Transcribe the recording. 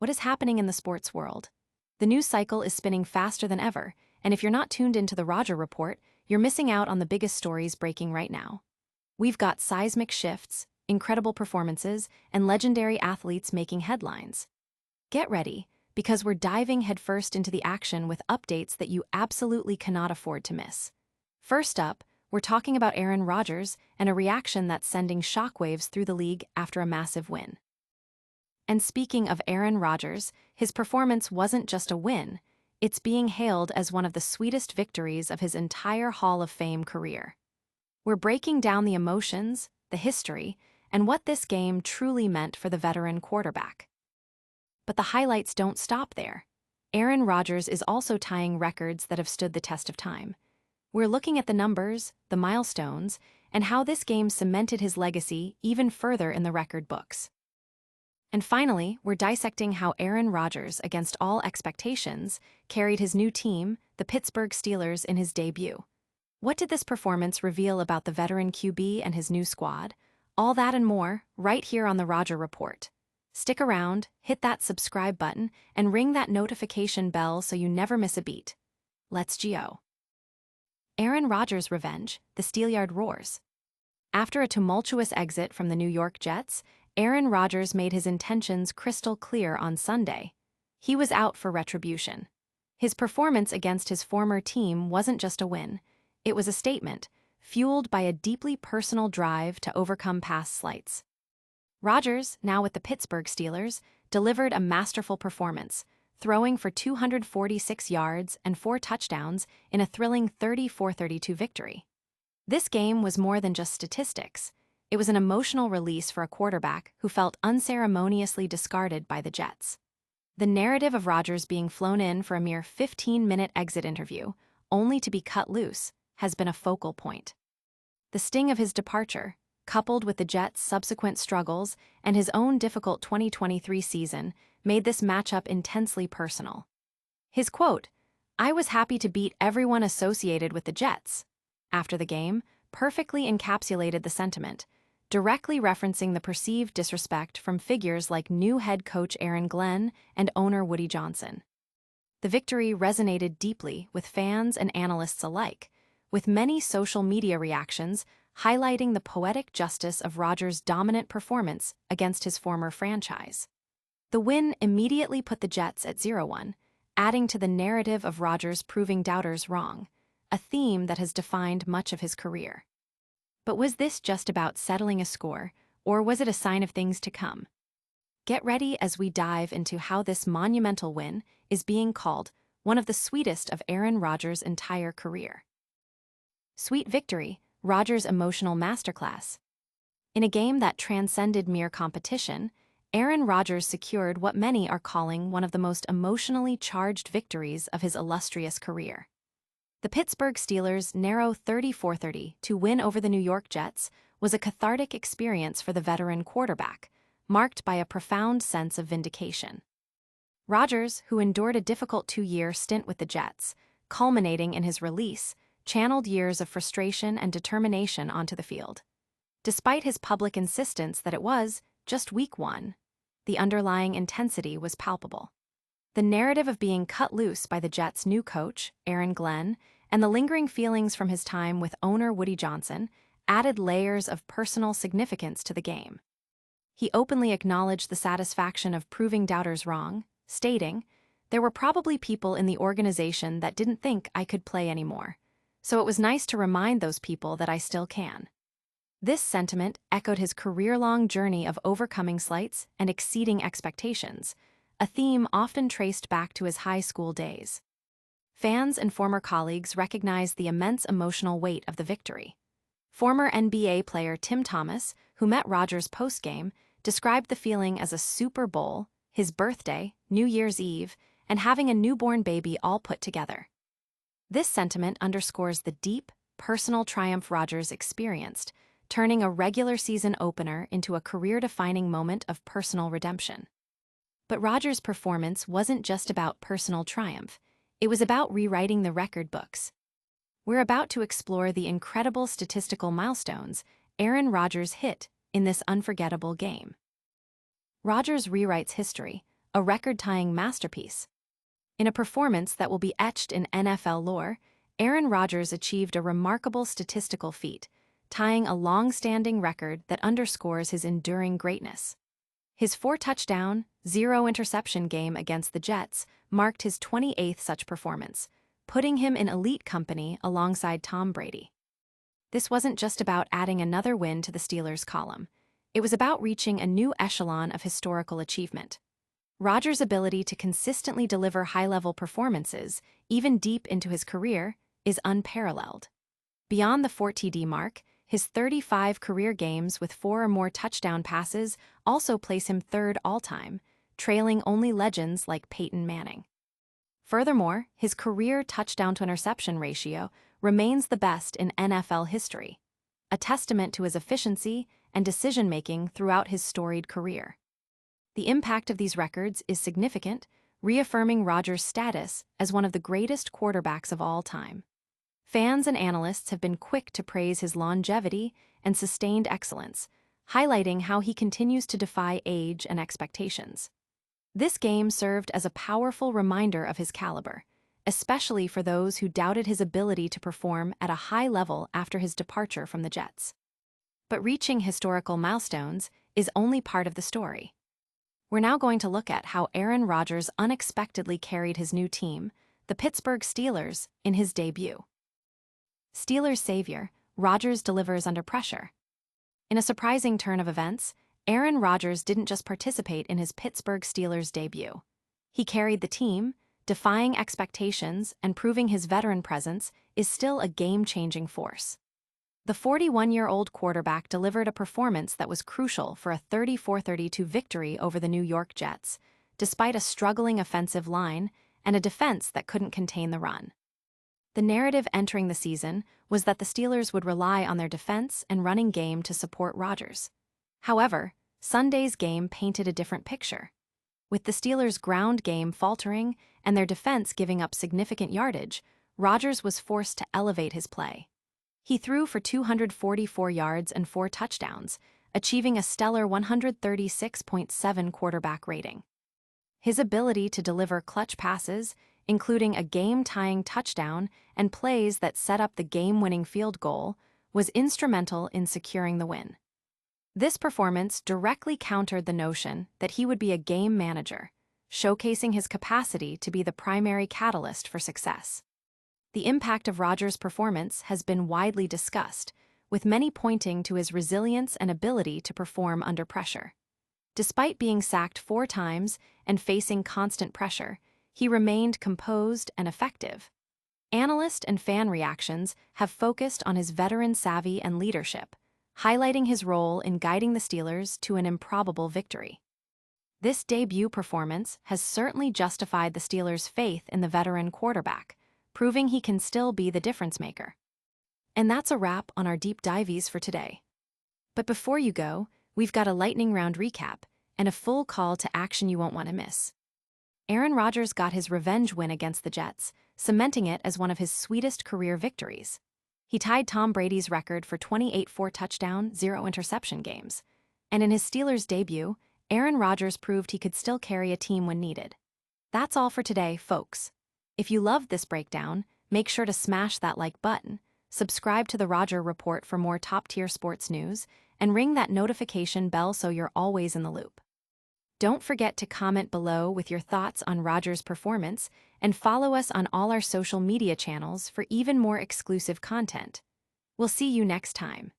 what is happening in the sports world? The news cycle is spinning faster than ever, and if you're not tuned into the Rodgers Report, you're missing out on the biggest stories breaking right now. We've got seismic shifts, incredible performances, and legendary athletes making headlines. Get ready, because we're diving headfirst into the action with updates that you absolutely cannot afford to miss. First up, we're talking about Aaron Rodgers and a reaction that's sending shockwaves through the league after a massive win. And speaking of Aaron Rodgers, his performance wasn't just a win, it's being hailed as one of the sweetest victories of his entire Hall of Fame career. We're breaking down the emotions, the history, and what this game truly meant for the veteran quarterback. But the highlights don't stop there. Aaron Rodgers is also tying records that have stood the test of time. We're looking at the numbers, the milestones, and how this game cemented his legacy even further in the record books. And finally, we're dissecting how Aaron Rodgers, against all expectations, carried his new team, the Pittsburgh Steelers, in his debut. What did this performance reveal about the veteran QB and his new squad? All that and more, right here on the Rodgers Report. Stick around, hit that subscribe button, and ring that notification bell so you never miss a beat. Let's go. Aaron Rodgers' revenge, the Steelyard roars. After a tumultuous exit from the New York Jets, Aaron Rodgers made his intentions crystal clear on Sunday. He was out for retribution. His performance against his former team wasn't just a win, it was a statement, fueled by a deeply personal drive to overcome past slights. Rodgers, now with the Pittsburgh Steelers, delivered a masterful performance, throwing for 246 yards and 4 touchdowns in a thrilling 34-32 victory. This game was more than just statistics. It was an emotional release for a quarterback who felt unceremoniously discarded by the Jets. The narrative of Rodgers being flown in for a mere 15-minute exit interview, only to be cut loose, has been a focal point. The sting of his departure, coupled with the Jets' subsequent struggles and his own difficult 2023 season, made this matchup intensely personal. His quote, "I was happy to beat everyone associated with the Jets," after the game, perfectly encapsulated the sentiment, directly referencing the perceived disrespect from figures like new head coach Aaron Glenn and owner Woody Johnson. The victory resonated deeply with fans and analysts alike, with many social media reactions highlighting the poetic justice of Rodgers' dominant performance against his former franchise. The win immediately put the Jets at 0-1, adding to the narrative of Rodgers proving doubters wrong, a theme that has defined much of his career. But was this just about settling a score, or was it a sign of things to come? Get ready as we dive into how this monumental win is being called one of the sweetest of Aaron Rodgers' entire career. Sweet victory, Rodgers' emotional masterclass. In a game that transcended mere competition, Aaron Rodgers secured what many are calling one of the most emotionally charged victories of his illustrious career. The Pittsburgh Steelers' narrow 34-32 win over the New York Jets was a cathartic experience for the veteran quarterback, marked by a profound sense of vindication. Rodgers, who endured a difficult 2-year stint with the Jets, culminating in his release, channeled years of frustration and determination onto the field. Despite his public insistence that it was just week 1, the underlying intensity was palpable. The narrative of being cut loose by the Jets' new coach, Aaron Glenn, and the lingering feelings from his time with owner Woody Johnson added layers of personal significance to the game. He openly acknowledged the satisfaction of proving doubters wrong, stating, "There were probably people in the organization that didn't think I could play anymore, so it was nice to remind those people that I still can." This sentiment echoed his career-long journey of overcoming slights and exceeding expectations, a theme often traced back to his high school days. Fans and former colleagues recognized the immense emotional weight of the victory. Former NBA player Tim Thomas, who met Rodgers post-game, described the feeling as a Super Bowl, his birthday, New Year's Eve, and having a newborn baby all put together. This sentiment underscores the deep, personal triumph Rodgers experienced, turning a regular season opener into a career-defining moment of personal redemption. But Rodgers' performance wasn't just about personal triumph, it was about rewriting the record books. We're about to explore the incredible statistical milestones Aaron Rodgers hit in this unforgettable game. Rodgers rewrites history, a record-tying masterpiece. In a performance that will be etched in NFL lore, Aaron Rodgers achieved a remarkable statistical feat, tying a long-standing record that underscores his enduring greatness. His 4-touchdown, 0-interception game against the Jets marked his 28th such performance, putting him in elite company alongside Tom Brady. This wasn't just about adding another win to the Steelers' column. It was about reaching a new echelon of historical achievement. Rodgers' ability to consistently deliver high-level performances, even deep into his career, is unparalleled. Beyond the 40-TD mark, his 35 career games with 4 or more touchdown passes also place him third all-time, trailing only legends like Peyton Manning. Furthermore, his career touchdown-to-interception ratio remains the best in NFL history, a testament to his efficiency and decision-making throughout his storied career. The impact of these records is significant, reaffirming Rodgers' status as one of the greatest quarterbacks of all time. Fans and analysts have been quick to praise his longevity and sustained excellence, highlighting how he continues to defy age and expectations. This game served as a powerful reminder of his caliber, especially for those who doubted his ability to perform at a high level after his departure from the Jets. But reaching historical milestones is only part of the story. We're now going to look at how Aaron Rodgers unexpectedly carried his new team, the Pittsburgh Steelers, in his debut. Steelers savior, Rodgers delivers under pressure. In a surprising turn of events, Aaron Rodgers didn't just participate in his Pittsburgh Steelers debut. He carried the team, defying expectations and proving his veteran presence is still a game-changing force. The 41-year-old quarterback delivered a performance that was crucial for a 34-32 victory over the New York Jets, despite a struggling offensive line and a defense that couldn't contain the run. The narrative entering the season was that the Steelers would rely on their defense and running game to support Rodgers. However, Sunday's game painted a different picture. With the Steelers' ground game faltering and their defense giving up significant yardage, Rodgers was forced to elevate his play. He threw for 244 yards and 4 touchdowns, achieving a stellar 136.7 quarterback rating. His ability to deliver clutch passes, including a game-tying touchdown and plays that set up the game-winning field goal, was instrumental in securing the win. This performance directly countered the notion that he would be a game manager, showcasing his capacity to be the primary catalyst for success. The impact of Rodgers' performance has been widely discussed, with many pointing to his resilience and ability to perform under pressure. Despite being sacked 4 times and facing constant pressure, he remained composed and effective. Analyst and fan reactions have focused on his veteran savvy and leadership, highlighting his role in guiding the Steelers to an improbable victory. This debut performance has certainly justified the Steelers' faith in the veteran quarterback, proving he can still be the difference-maker. And that's a wrap on our deep dives for today. But before you go, we've got a lightning round recap and a full call to action you won't want to miss. Aaron Rodgers got his revenge win against the Jets, cementing it as one of his sweetest career victories. He tied Tom Brady's record for 28 4-touchdown, 0-interception games. And in his Steelers debut, Aaron Rodgers proved he could still carry a team when needed. That's all for today, folks. If you loved this breakdown, make sure to smash that like button, subscribe to the Rodger Report for more top-tier sports news, and ring that notification bell so you're always in the loop. Don't forget to comment below with your thoughts on Rodgers' performance and follow us on all our social media channels for even more exclusive content. We'll see you next time.